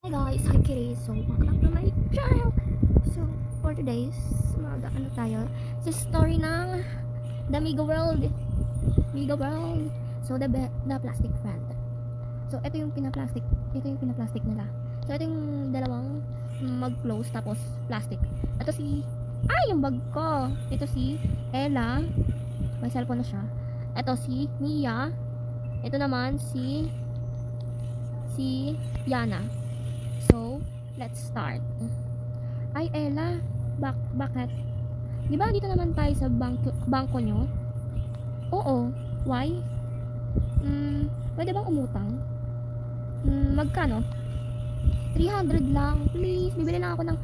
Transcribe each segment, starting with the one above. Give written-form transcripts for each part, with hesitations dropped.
Hi guys, hi Kitty. So, welcome back to my channel. So, for today's, ano tayo, sa story ng The Mega World. Mega World. So, the plastic friend. So, ito yung pinaplastic nila. So, ito yung dalawang mag-close tapos plastic. Ito yung bag ko. Ito si Ella. May cellphone na siya. Ito si Mia. Ito naman si Yana. So, let's start. Ay, Ella, bakit? Di ba dito naman tayo sa bangko nyo? Oo, why? Pwede bang umutang? Magkano? 300 lang, please. Bibili lang ako ng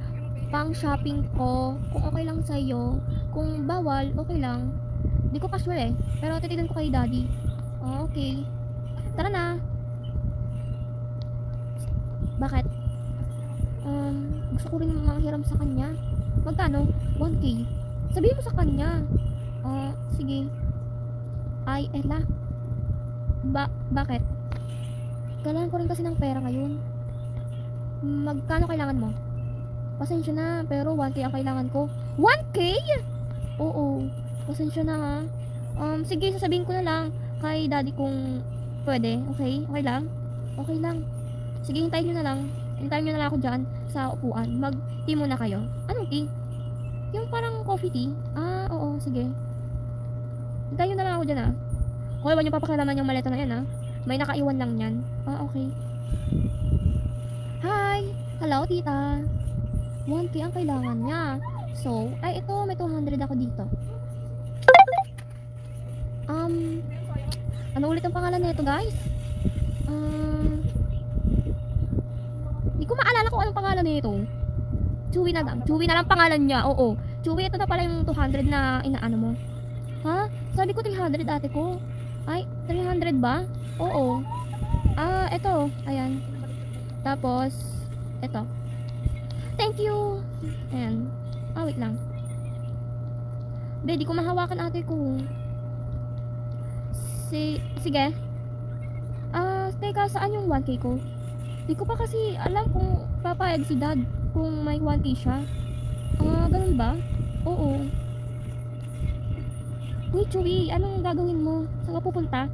pang shopping ko. Kung okay lang sa'yo. Kung bawal, okay lang. Di ko pa sure eh. Pero titigan ko kay daddy. Oh, okay. Tara na. Bakit? Gusto ko rin manghiram sa kanya. Magkano? 1K. Sabihin mo sa kanya. Sige. Ay, Ella. Bakit? Kailangan ko rin kasi ng pera ngayon. Magkano kailangan mo? Pasensya na, pero 1K ang kailangan ko. 1K? Oo. Pasensya na ha. Sige, sasabihin ko na lang kay daddy kung pwede. Okay? Okay lang? Okay lang. Sige, hintayin nyo na lang. Hintayin nyo na lang ako dyan sa upuan. Mag-tea muna kayo. Anong tea? Yung parang coffee tea? Oo, sige. Hintayin nyo na lang ako dyan Okay, huwag nyo papakialaman yung maleta na yan May nakaiwan lang yan. Okay. Hi! Hello, tita. 1K ang kailangan niya. So, ito, may 200 ako dito. Ano ulit ang pangalan nito, guys? Di ko maalala kung anong pangalan nito. Chewy na lang. Chewy na lang pangalan niya. Oo. Chewy, ito na pala yung 200 na inaano mo. Ha? Sabi ko 300 ate ko. Ay, 300 ba? Oo. Ito. Ayan. Tapos, ito. Thank you. Ayan. Wait lang. Be, di ko mahawakan ate ko. Sige. Teka, saan yung 1K ko? Di ko pa kasi alam kung papayag si dad kung may 1K siya. Ganun ba? Oo. Uy, Chewy, anong gagawin mo? Saan ka pupunta?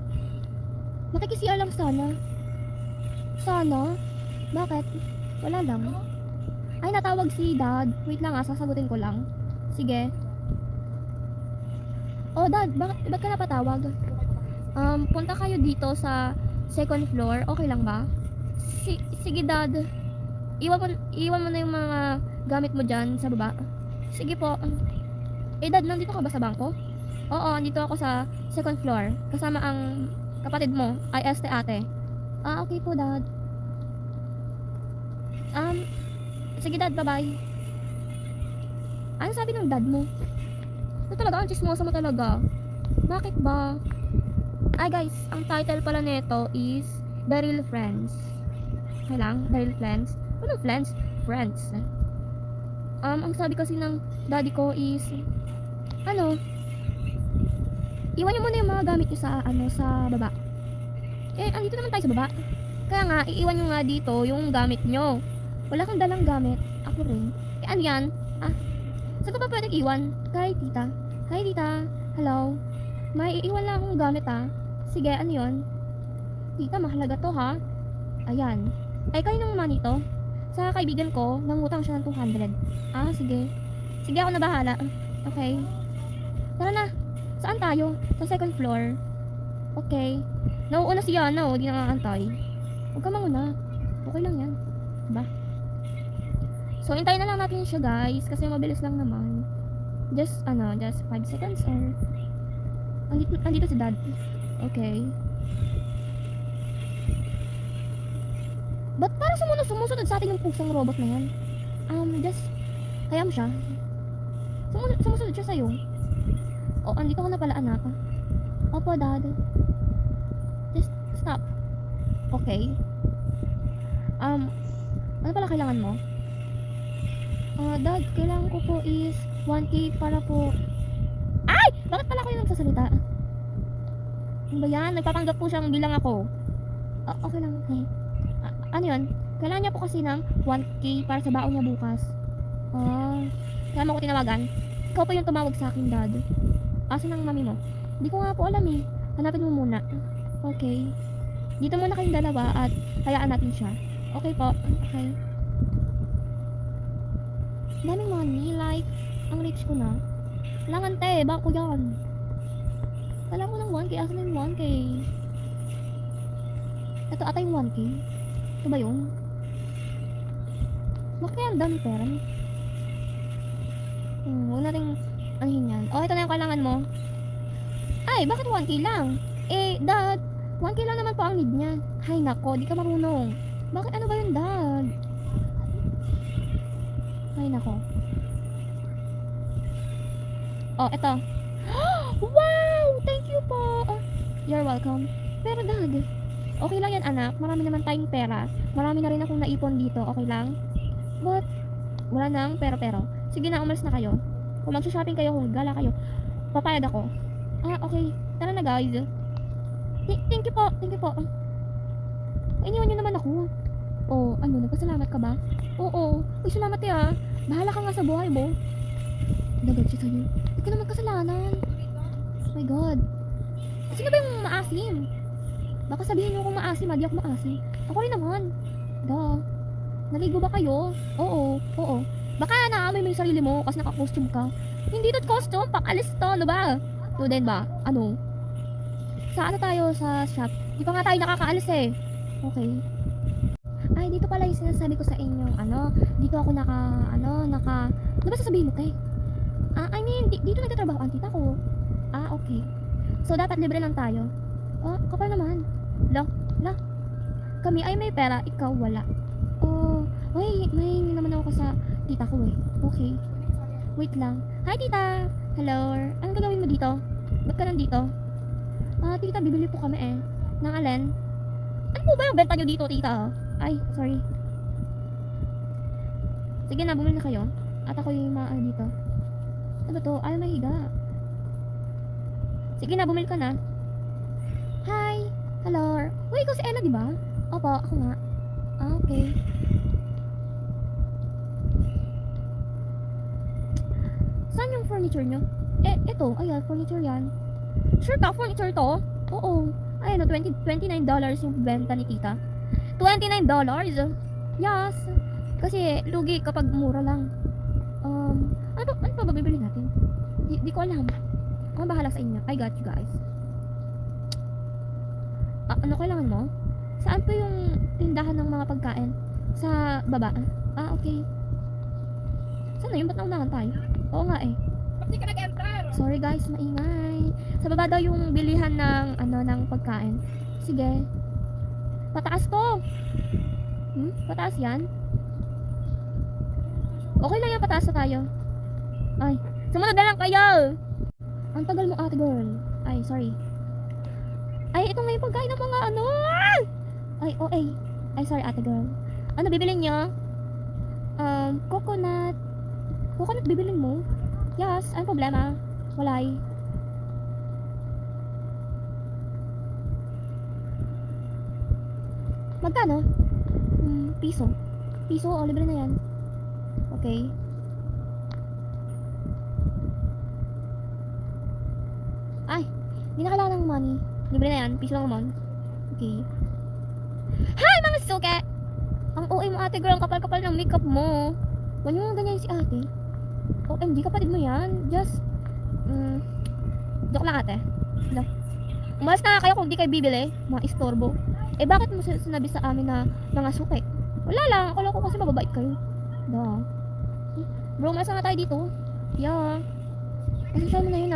Makikisiya lang sana. Sana? Bakit? Wala lang. Ay, natawag si dad. Wait lang sasagutin ko lang. Sige. Oh, dad, ba't ka napatawag? Punta kayo dito sa second floor. Okay lang ba? Sige, dad. Iwan mo na yung mga gamit mo dyan sa baba. Sige po. Dad, nandito ka ba sa bangko? Oo, nandito ako sa second floor. Kasama ang kapatid mo, ay ate. Okay po, dad. Sige, dad, bye-bye. Ano sabi ng dad mo? Ito talaga, ang chismosa mo talaga. Bakit ba? Ay, guys, ang title pala nito is The Real Friends. Okay lang? The Real Friends? Anong friends? Friends. Ang sabi kasi ng daddy ko is iwan nyo muna yung mga gamit nyo sa baba. Andito naman tayo sa baba. Kaya nga, iiwan nyo nga dito yung gamit nyo. Wala kang dalang gamit. Ako rin. Ano yan? Saan ka ba pwedeng iwan? Kay tita. Hi, tita. Hello. May iiwan lang akong gamit Sige, ano yun? Tita, mahalaga to Ayan. Kaninong money to? Sa kaibigan ko, nangutang siya ng 200. Sige. Sige, ako na bahala. Okay. Tara na. Saan tayo? Sa second floor. Okay. Nauuna si Yana, di nangaantay. Huwag ka manguna. Okay lang yan. Ba? So, hintayin na lang natin siya, guys. Kasi mabilis lang naman. Just 5 seconds or... Andito si dad. Okay. Ba't parang sumusunod sa atin yung pusang robot na yan? Hayaan mo siya. Sumusunod siya sa'yo. Andito ka na pala, anak. Opo, dad. Just stop. Okay. Ano pala kailangan mo? Dad, kailangan ko po is 1K para po... Ay! Bakit pala kayo nagsasalita? Ano ba yan? Nagpapanggap po siyang bilang ako. Okay lang. Ano yun? Kailangan niya po kasi ng 1K para sa baon niya bukas. Kaya mo ko tinawagan. Ikaw pa yung tumawag sa akin, Dad. Asan ang mami mo? Hindi ko nga po alam eh. Hanapin mo muna. Okay. Dito muna kayong dalawa at hayaan natin siya. Okay po. Okay. Daming money. Like, ang rich ko na. Kailangan te. Bako yan. Kailangan ko ng 1K. Asan yung 1K? Ito ata yung 1K. Ito ba yun? Bakit kaya ang dami pera niya? Huwag natin anuhin yan. Oh, ito na yung kailangan mo. Ay, bakit 1K lang? Eh, Dad, 1K lang naman po ang need niya. Hay nako, di ka marunong. Bakit ano ba yun, Dad? Hay nako. Oh, eto. Wow! Thank you po! You're welcome. Pero Dad, okay lang yan anak. Marami naman tayong pera. Marami na rin akong naipon dito. Okay lang? But, wala nang pero. Sige na, umalis na kayo. Kung mag-shopping kayo, kung gala kayo, papayag ako. Okay. Tara na guys. Thank you po. Thank you po. Iniwan nyo naman ako. Oh, ano, nagpasalamat ka ba? Oo. Uy, salamat eh. Bahala ka nga sa buhay mo. Dagad siya sa'yo. Hindi ka naman kasalanan. Oh my God. Sino ba yung maasim? Baka sabihin nyo kung maasim, hindi ako maasim. Ako rin naman. Duh. Naligo ba kayo? Oo. Baka naamoy mo yung sarili mo kasi naka-costume ka. Hindi to costume, pang-alis to, ano ba? To din ba? Ano? Sa ano tayo sa shop? Di pa nga tayo nakakaalis eh. Okay. Ay, dito pala yung sinasabi ko sa inyo, dito ako ano ba sasabihin mo, te? I mean, dito nagtatrabaho ang tita ko. Okay. So, dapat libre lang tayo. Kapal naman. La. Kami ay may pera, ikaw wala. May naman ako sa tita ko eh. Okay. Wait lang. Hi, tita! Hello? Anong gagawin mo dito? Ba't ka nandito? Tita, bibili po kami eh. Nang alin? Ano po ba yung benta nyo dito, tita? Ay, sorry. Sige na, bumili na kayo. At ako yung dito. Ano ba to? Ayaw mahiga. Sige na, bumili ka na. Hi! Hello? Uy, ikaw si Ella, di ba? Opo, ako nga. Okay. Saan yung furniture nyo? Ito. Ayan, furniture yan. Sure ka, furniture to? Oo. Ayan, $29 yung benta ni tita. $29? Yes. Kasi, lugi kapag mura lang. Ano pa ba bibili natin? Di ko alam. Ako bahala sa inyo. I got you guys. Ano kailangan mo? Saan po yung tindahan ng mga pagkain? Sa baba? Okay. Saan na yun? Ba't naunahan tayo? Oo nga eh. Hindi ka nag-enter. Sorry guys, maingay. Sa baba daw yung bilihan ng ng pagkain. Sige. Pataas to. Pataas yan? Okay lang yan, pataas na tayo. Ay, sumunod na lang kayo. Ang tagal mo ate girl. Ay, sorry. Ay, ito nga yung pagkain ng mga Ay, okay. Ay, sorry ate girl. Ano bibilin nyo? Coconut. Coconut bibilin mo? Yes, anong problema? Walay. Magkano? Piso. Piso, libre na yan. Okay. Ay, hindi na kailangan ng money. Libre na yan, piso lang naman. Okay. Hi mga suke! Ang OA mo ate girl, ang kapal-kapal ng makeup mo. Huwag nyo nga ganyan si ate. OMG, kapatid mo yan. Just, joke lang ate. No. Umalas na kayo kung di kayo bibili. Mga istorbo. Bakit mo sinabi sa amin na mga suke? Wala lang, akala ko kasi mababait kayo. Bro, umalas na tayo dito. Yeah. Pasensya mo na yun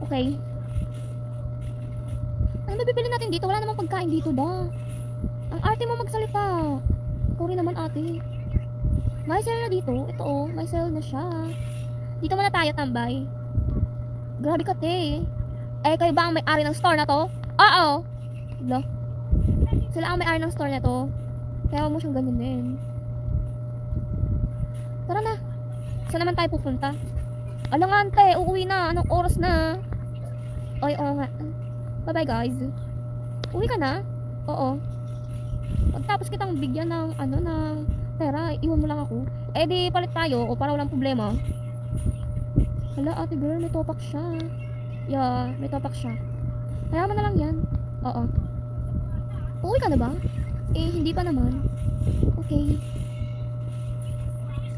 okay. Ano ba bibili natin dito? Wala namang pagkain dito, Ang arte mo magsalita. Ikaw rin naman ate. May sale na dito. Ito may sale na siya. Dito muna tayo tambay. Grabe ka te. Kayo ba ang may-ari ng store na to? Oo. Sila ang may-ari ng store na to. Kaya huwag mo siyang ganyanin. Tara na. Saan naman tayo pupunta? Alangan te, uuwi na. Anong oras na? Oo nga. Bye bye guys. Uwi ka na? Oo. Pagtapos kitang bigyan ng ano ng pera, iwan mo lang ako. Eh di palit tayo o para walang problema. Hala, ate girl, may topak siya. Yeah, may topak siya. Kaya mo na lang yan. Oo. Uuwi ka na ba? Eh, hindi pa naman. Okay.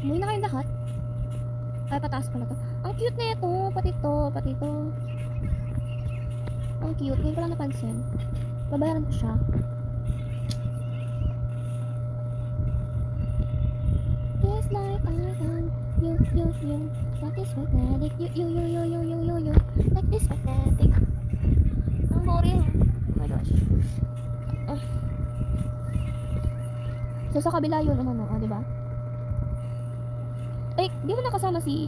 Umuwi na kayong lahat. Ay, pataas pala to. Ang cute na ito. Pati to. Ang cute. Ngayon ko lang napansin. Babayaran ko siya. Just like I can. You. Like this magnetic. You. Like this magnetic. Ang boring. Oh my gosh. So, sa kabila yun, diba? Eh, di mo nakasama si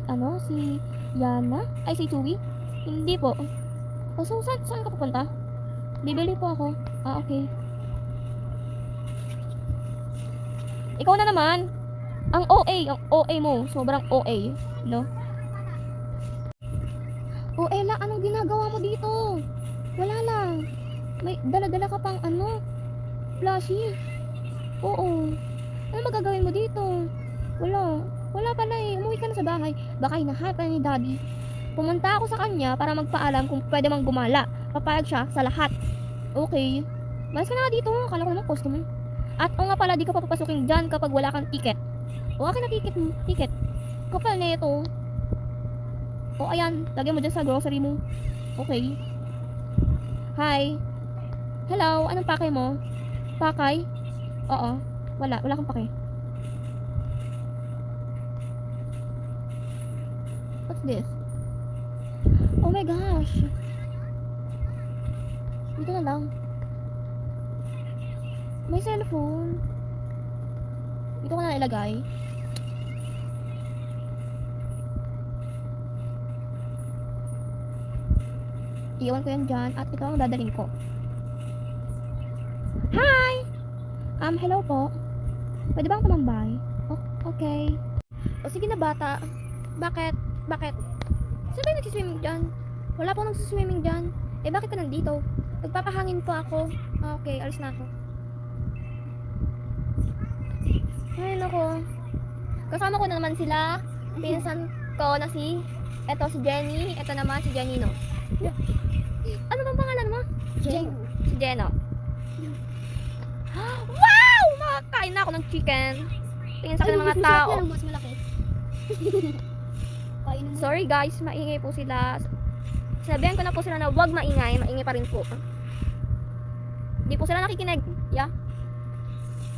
Yana? Ay, si Chewie? Hindi po. Oh, so, saan ka pupunta? Bibili po ako. Ah, okay. Ikaw na naman. Ang OA mo. Sobrang OA, no? Oh, Ella, anong ginagawa mo dito? Wala lang. May dala-dala ka pang plushie. Oo. Ano magagawin mo dito? Wala pala eh. Umuwi ka na sa bahay. Baka hinahanap ka ni Daddy. Pumunta ako sa kanya para magpaalam kung pwede mang gumala. Papayag siya sa lahat. Okay. Malas ka na nga dito. Akala ko naman customer. At o nga pala, di ka pa papasukin dyan kapag wala kang ticket. O akin na ticket mo. Ticket. Kapal na ito. O ayan. Lagyan mo dyan sa grocery mo. Okay. Hi. Hello. Anong pakay mo? Pakay? Oo. Wala kang pake. What's this? Oh my gosh. Dito na lang. May cellphone. Dito ko na ilagay. Iwan ko yan dyan. At ito ang dadalhin ko. Hi! Hello po. Pwede bang tumambay? Oh, okay. O sige na bata. Bakit? Saan ba yung nagsiswimming dyan? Wala po nagsiswimming dyan. Eh bakit ka nandito? Nagpapahangin po ako. Okay, alis na ako. Ay nako. Kasama ko na naman sila. Pinsan ko na si Jenny. Ito naman si Jenny, no? Ano bang pangalan mo? Jen. Si Jeno. Wow! Makakain na ako ng chicken. Tingin sa akin ng mga tao. Mas malaki. Kainin mo. Sorry guys, maingay po sila. Sinabihan ko na po sila na wag maingay. Maingay pa rin po. Hindi po sila nakikinig. Yeah.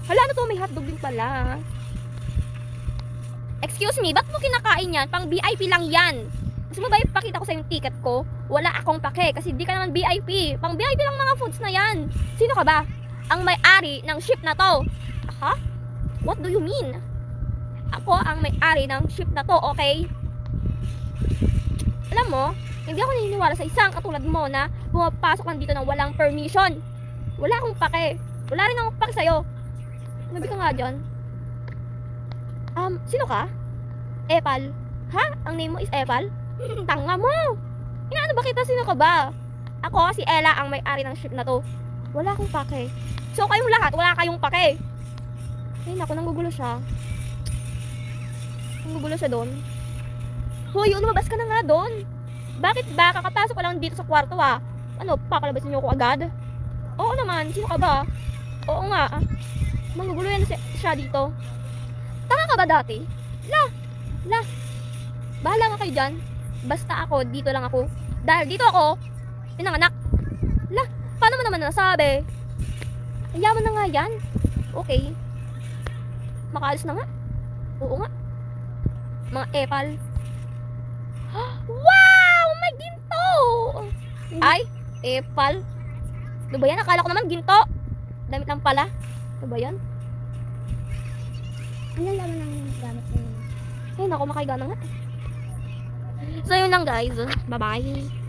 Hala, ano to? May hotdog din pala. Excuse me, ba't mo kinakain yan? Pang VIP lang yan. Gusto mo ba ipakita ko sa yung ticket ko? Wala akong pake kasi di ka naman VIP. Pang VIP lang mga foods na yan. Sino ka ba? Ang may-ari ng ship na to. Aha? What do you mean? Ako ang may-ari ng ship na to, okay? Alam mo, hindi ako naniniwala sa isang katulad mo na pumapasok lang dito ng walang permission. Wala akong pake. Wala rin akong pake sa'yo. Nabi ka nga dyan. Sino ka? Epal. Ha? Ang name mo is Epal? Tanga mo! Inaano ba kita? Sino ka ba? Ako, si Ella, ang may-ari ng ship na to. Wala akong pake. So, kayong lahat, wala kayong pake. Ay, naku, nanggugulo siya. Nanggugulo siya doon. Hoy, lumabas ka na nga doon. Bakit ba? Kakapasok ko lang dito sa kwarto, ah. Ano, papalabasin niyo ako agad? Oo naman, sino ka ba? Oo nga, ah. Manggugulo yan siya dito. Tanga ka ba dati? La. Bahala nga kayo dyan. Basta ako, dito lang ako. Dahil dito ako, pinanganak. La, paano mo naman nasabi? Yaman na nga yan. Okay. Makaalis na nga. Oo nga. Mga epal. Wow! May ginto! Ay, epal. Ano ba yan? Akala ko naman ginto. Damit lang pala. Ano ba yan? Ano laman ng gamit mo yun? Ay, naku, makaiga na nga. So, yun lang guys. Bye-bye.